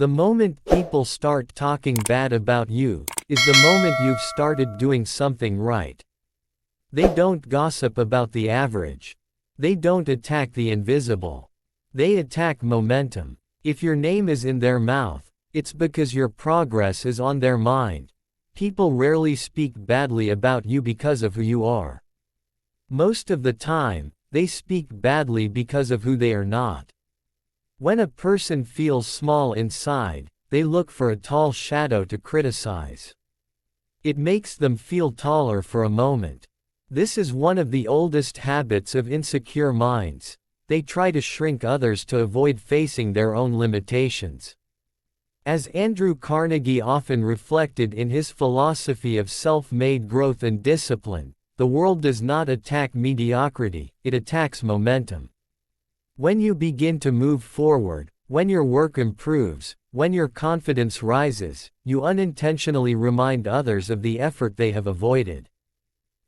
The moment people start talking bad about you, is the moment you've started doing something right. They don't gossip about the average. They don't attack the invisible. They attack momentum. If your name is in their mouth, it's because your progress is on their mind. People rarely speak badly about you because of who you are. Most of the time, they speak badly because of who they are not. When a person feels small inside, they look for a tall shadow to criticize. It makes them feel taller for a moment. This is one of the oldest habits of insecure minds. They try to shrink others to avoid facing their own limitations. As Andrew Carnegie often reflected in his philosophy of self-made growth and discipline, the world does not attack mediocrity, it attacks momentum. When you begin to move forward, when your work improves, when your confidence rises, you unintentionally remind others of the effort they have avoided.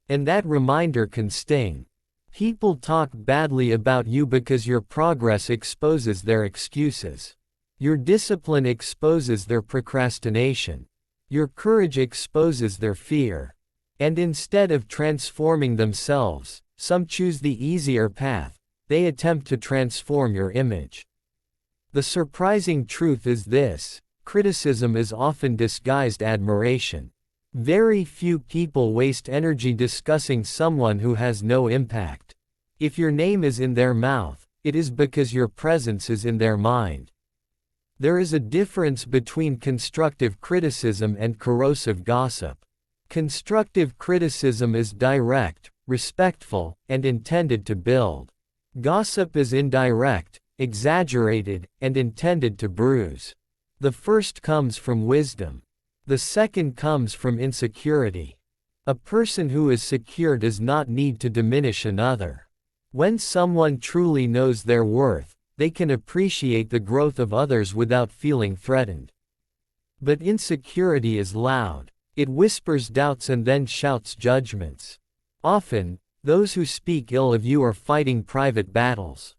And that reminder can sting. People talk badly about you because your progress exposes their excuses. Your discipline exposes their procrastination. Your courage exposes their fear. And instead of transforming themselves, some choose the easier path. They attempt to transform your image. The surprising truth is this: criticism is often disguised admiration. Very few people waste energy discussing someone who has no impact. If your name is in their mouth, it is because your presence is in their mind. There is a difference between constructive criticism and corrosive gossip. Constructive criticism is direct, respectful, and intended to build. Gossip is indirect, exaggerated, and intended to bruise. The first comes from wisdom. The second comes from insecurity. A person who is secure does not need to diminish another. When someone truly knows their worth, they can appreciate the growth of others without feeling threatened. But insecurity is loud. It whispers doubts and then shouts judgments. Often, those who speak ill of you are fighting private battles.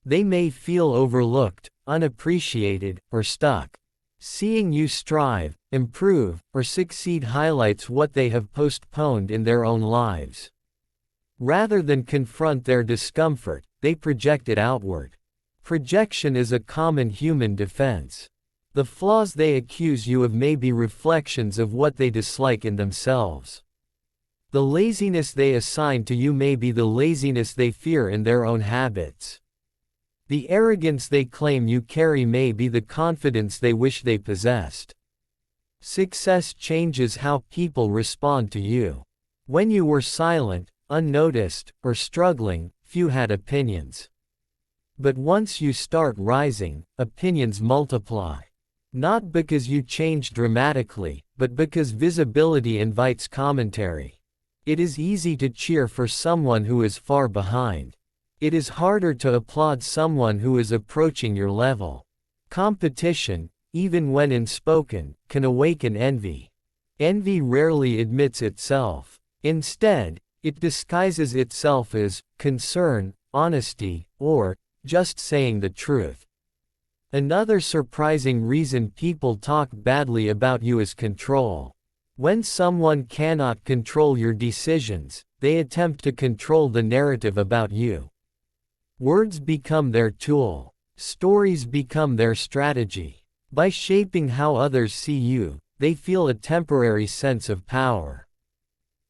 They may feel overlooked, unappreciated, or stuck. Seeing you strive, improve, or succeed highlights what they have postponed in their own lives. Rather than confront their discomfort, they project it outward. Projection is a common human defense. The flaws they accuse you of may be reflections of what they dislike in themselves. The laziness they assign to you may be the laziness they fear in their own habits. The arrogance they claim you carry may be the confidence they wish they possessed. Success changes how people respond to you. When you were silent, unnoticed, or struggling, few had opinions. But once you start rising, opinions multiply. Not because you change dramatically, but because visibility invites commentary. It is easy to cheer for someone who is far behind. It is harder to applaud someone who is approaching your level. Competition, even when unspoken, can awaken envy. Envy rarely admits itself. Instead, it disguises itself as concern, honesty, or just saying the truth. Another surprising reason people talk badly about you is control. When someone cannot control your decisions, they attempt to control the narrative about you. Words become their tool. Stories become their strategy. By shaping how others see you, they feel a temporary sense of power.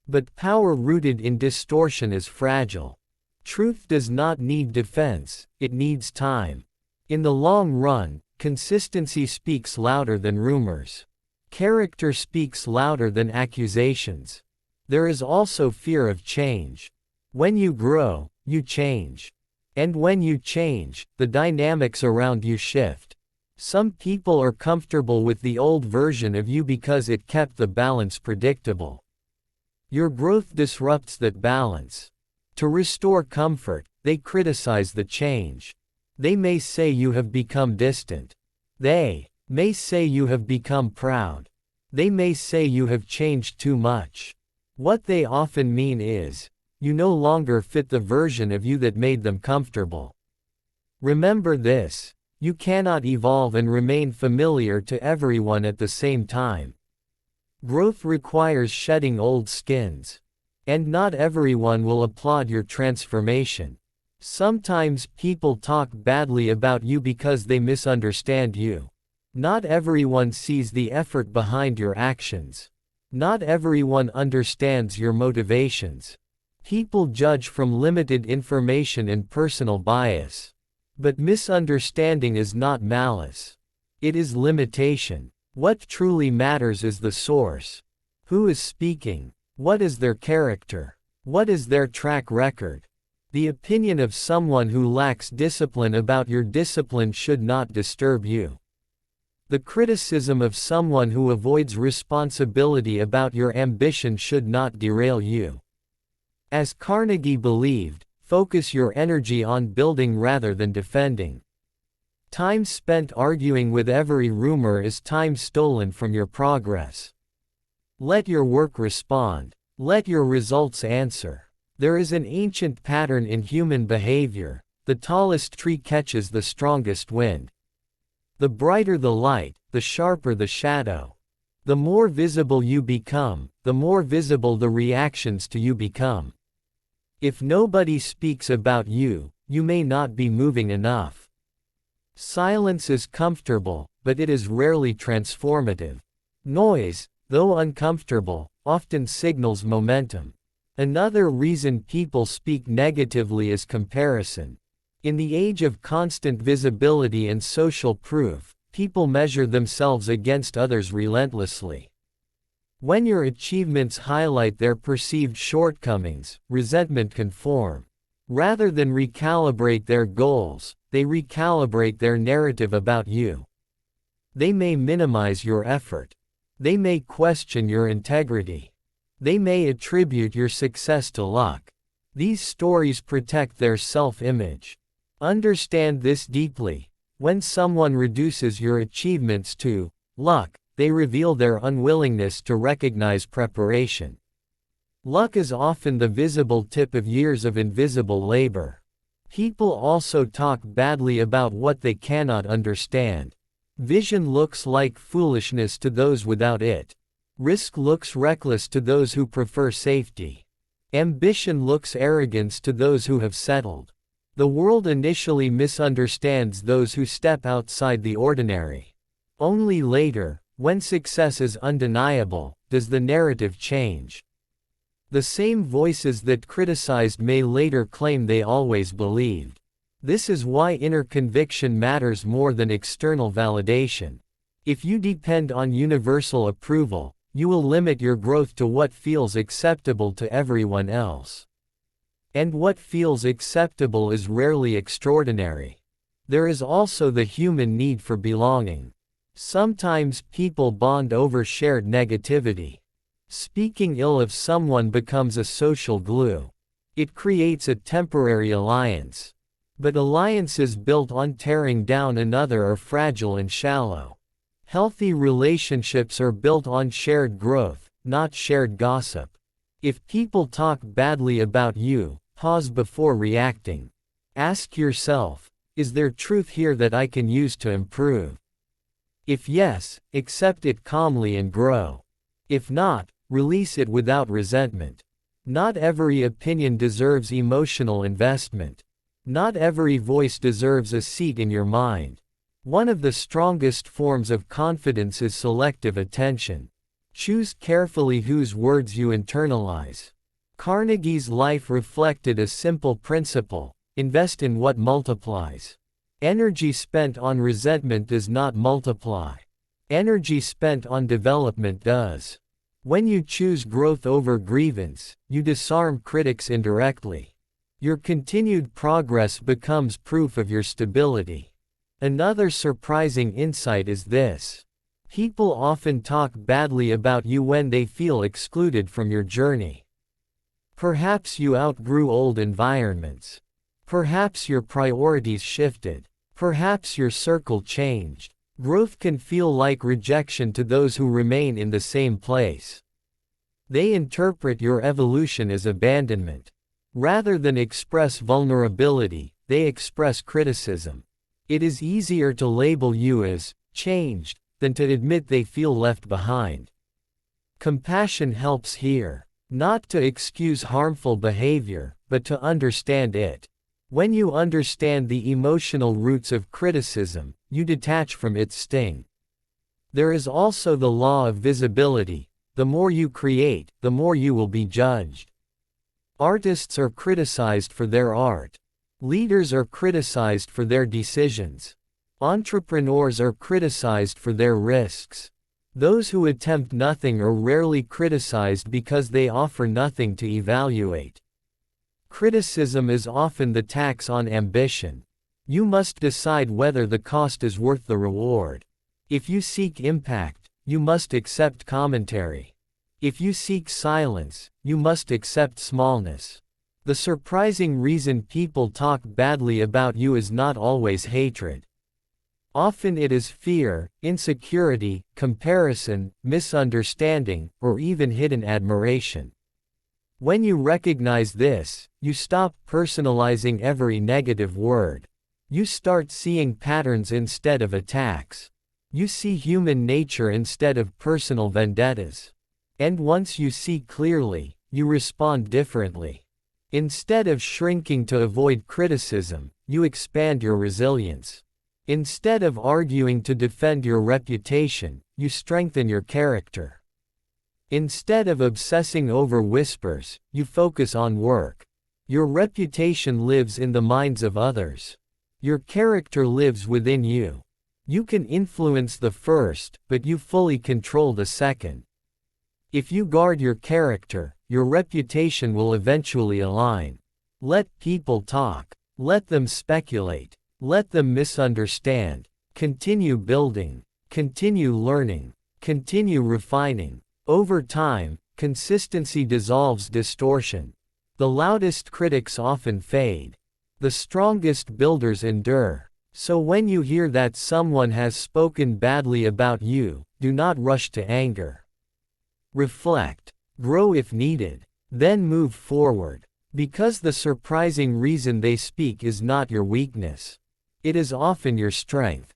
But power rooted in distortion is fragile. Truth does not need defense, it needs time. In the long run, consistency speaks louder than rumors. Character speaks louder than accusations. There is also fear of change. When you grow, you change. And when you change, the dynamics around you shift. Some people are comfortable with the old version of you because it kept the balance predictable. Your growth disrupts that balance. To restore comfort, they criticize the change. They may say you have become distant. They may say you have become proud. They may say you have changed too much. What they often mean is, you no longer fit the version of you that made them comfortable. Remember this: You cannot evolve and remain familiar to everyone at the same time. Growth requires shedding old skins. And not everyone will applaud your transformation. Sometimes people talk badly about you because they misunderstand you. Not everyone sees the effort behind your actions. Not everyone understands your motivations. People judge from limited information and personal bias. But misunderstanding is not malice. It is limitation. What truly matters is the source. Who is speaking? What is their character? What is their track record? The opinion of someone who lacks discipline about your discipline should not disturb you. The criticism of someone who avoids responsibility about your ambition should not derail you. As Carnegie believed, focus your energy on building rather than defending. Time spent arguing with every rumor is time stolen from your progress. Let your work respond. Let your results answer. There is an ancient pattern in human behavior: the tallest tree catches the strongest wind. The brighter the light, the sharper the shadow. The more visible you become, the more visible the reactions to you become. If nobody speaks about you, you may not be moving enough. Silence is comfortable, but it is rarely transformative. Noise, though uncomfortable, often signals momentum. Another reason people speak negatively is comparison. In the age of constant visibility and social proof, people measure themselves against others relentlessly. When your achievements highlight their perceived shortcomings, resentment can form. Rather than recalibrate their goals, they recalibrate their narrative about you. They may minimize your effort. They may question your integrity. They may attribute your success to luck. These stories protect their self-image. Understand this deeply. When someone reduces your achievements to luck, they reveal their unwillingness to recognize preparation. Luck is often the visible tip of years of invisible labor. People also talk badly about what they cannot understand. Vision looks like foolishness to those without it. Risk looks reckless to those who prefer safety. Ambition looks arrogance to those who have settled. The world initially misunderstands those who step outside the ordinary. Only later, when success is undeniable, does the narrative change. The same voices that criticized may later claim they always believed. This is why inner conviction matters more than external validation. If you depend on universal approval, you will limit your growth to what feels acceptable to everyone else. And what feels acceptable is rarely extraordinary. There is also the human need for belonging. Sometimes people bond over shared negativity. Speaking ill of someone becomes a social glue. It creates a temporary alliance. But alliances built on tearing down another are fragile and shallow. Healthy relationships are built on shared growth, not shared gossip. If people talk badly about you, pause before reacting. Ask yourself, is there truth here that I can use to improve? If yes, accept it calmly and grow. If not, release it without resentment. Not every opinion deserves emotional investment. Not every voice deserves a seat in your mind. One of the strongest forms of confidence is selective attention. Choose carefully whose words you internalize. Carnegie's life reflected a simple principle: invest in what multiplies. Energy spent on resentment does not multiply. Energy spent on development does. When you choose growth over grievance, you disarm critics indirectly. Your continued progress becomes proof of your stability. Another surprising insight is this: people often talk badly about you when they feel excluded from your journey. Perhaps you outgrew old environments. Perhaps your priorities shifted. Perhaps your circle changed. Growth can feel like rejection to those who remain in the same place. They interpret your evolution as abandonment. Rather than express vulnerability, they express criticism. It is easier to label you as changed than to admit they feel left behind. Compassion helps here. Not to excuse harmful behavior, but to understand it. When you understand the emotional roots of criticism, you detach from its sting. There is also the law of visibility. The more you create, the more you will be judged. Artists are criticized for their art. Leaders are criticized for their decisions. Entrepreneurs are criticized for their risks. Those who attempt nothing are rarely criticized because they offer nothing to evaluate. Criticism is often the tax on ambition. You must decide whether the cost is worth the reward. If you seek impact, you must accept commentary. If you seek silence, you must accept smallness. The surprising reason people talk badly about you is not always hatred. Often it is fear, insecurity, comparison, misunderstanding, or even hidden admiration. When you recognize this, you stop personalizing every negative word. You start seeing patterns instead of attacks. You see human nature instead of personal vendettas. And once you see clearly, you respond differently. Instead of shrinking to avoid criticism, you expand your resilience. Instead of arguing to defend your reputation, you strengthen your character. Instead of obsessing over whispers, you focus on work. Your reputation lives in the minds of others. Your character lives within you. You can influence the first, but you fully control the second. If you guard your character, your reputation will eventually align. Let people talk. Let them speculate. Let them misunderstand. Continue building. Continue learning. Continue refining. Over time, consistency dissolves distortion. The loudest critics often fade. The strongest builders endure. So when you hear that someone has spoken badly about you, do not rush to anger. Reflect. Grow if needed. Then move forward. Because the surprising reason they speak is not your weakness. It is often your strength.